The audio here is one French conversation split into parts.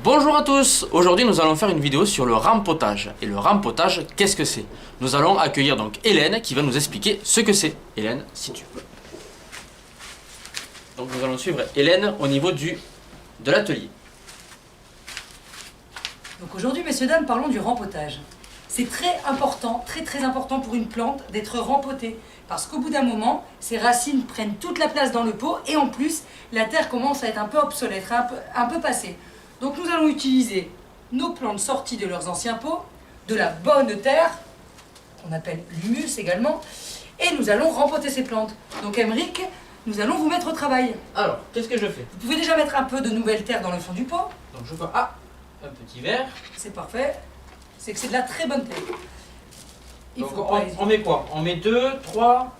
Bonjour à tous, aujourd'hui nous allons faire une vidéo sur le rempotage. Et le rempotage, qu'est-ce que c'est? Nous allons accueillir donc Hélène qui va nous expliquer ce que c'est. Hélène, si tu peux. Donc nous allons suivre Hélène au niveau de l'atelier. Donc aujourd'hui, messieurs, dames, parlons du rempotage. C'est très important pour une plante d'être rempotée. Parce qu'au bout d'un moment, ses racines prennent toute la place dans le pot et en plus, la terre commence à être un peu obsolète, un peu passée. Donc nous allons utiliser nos plantes sorties de leurs anciens pots, de la bonne terre, qu'on appelle l'humus également, et nous allons rempoter ces plantes. Donc Aymeric, nous allons vous mettre au travail. Alors, qu'est-ce que je fais? Vous pouvez déjà mettre un peu de nouvelle terre dans le fond du pot. Donc je vois un petit verre. C'est parfait. C'est que c'est de la très bonne terre. Donc on met quoi? On met 3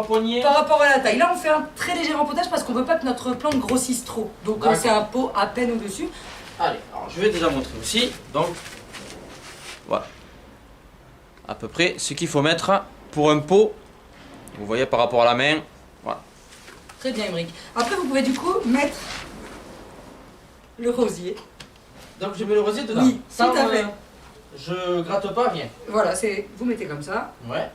poignées. Par rapport à la taille. Là, on fait un très léger rempotage parce qu'on ne veut pas que notre plante grossisse trop. Donc c'est un pot à peine au-dessus. Allez, alors je vais déjà montrer aussi. Donc, voilà. À peu près ce qu'il faut mettre pour un pot. Vous voyez par rapport à la main. Voilà. Très bien, Aymeric. Après, vous pouvez du coup mettre le rosier. Donc je mets le rosier dedans. Oui, tout à fait. Je gratte pas, rien. Voilà, vous mettez comme ça. Ouais.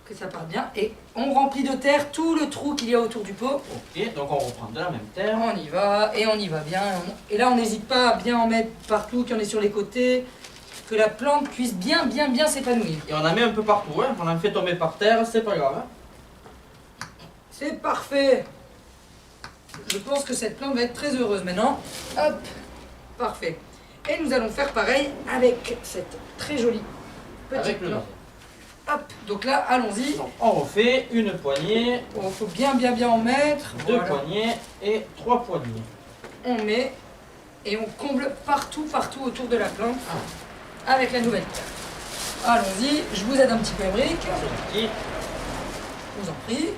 Que ça parte bien. Et on remplit de terre tout le trou qu'il y a autour du pot. Ok, donc on reprend de la même terre. On y va, et on y va bien. Et là, on n'hésite pas à bien en mettre partout, qu'il y en ait sur les côtés, que la plante puisse bien s'épanouir. Et on en met un peu partout, hein. On en fait tomber par terre, c'est pas grave. Hein. C'est parfait. Je pense que cette plante va être très heureuse maintenant. Hop, parfait. Et nous allons faire pareil avec cette très jolie petite plante. Hop, donc là, allons-y. On refait une poignée. Il faut bien en mettre. 2 poignées et 3 poignées. On met et on comble partout autour de la plante avec la nouvelle terre. Allons-y, je vous aide un petit peu, Aymeric. Je vous en prie.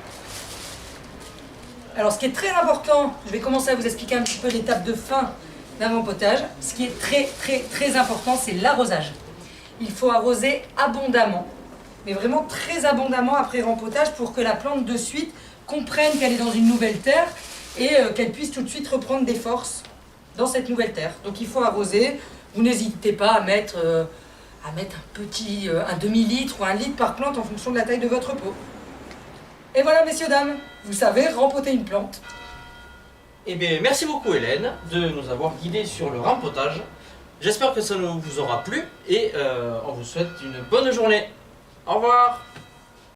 Alors, ce qui est très important, je vais commencer à vous expliquer un petit peu l'étape de fin d'un rempotage. Ce qui est très important, c'est l'arrosage. Il faut arroser abondamment, mais vraiment très abondamment après rempotage pour que la plante de suite comprenne qu'elle est dans une nouvelle terre et qu'elle puisse tout de suite reprendre des forces dans cette nouvelle terre. Donc il faut arroser. Vous n'hésitez pas à mettre un demi-litre ou 1 litre par plante en fonction de la taille de votre pot. Et voilà, messieurs, dames, vous savez rempoter une plante. Eh bien, merci beaucoup Hélène de nous avoir guidés sur le rempotage. J'espère que ça vous aura plu et on vous souhaite une bonne journée. Au revoir.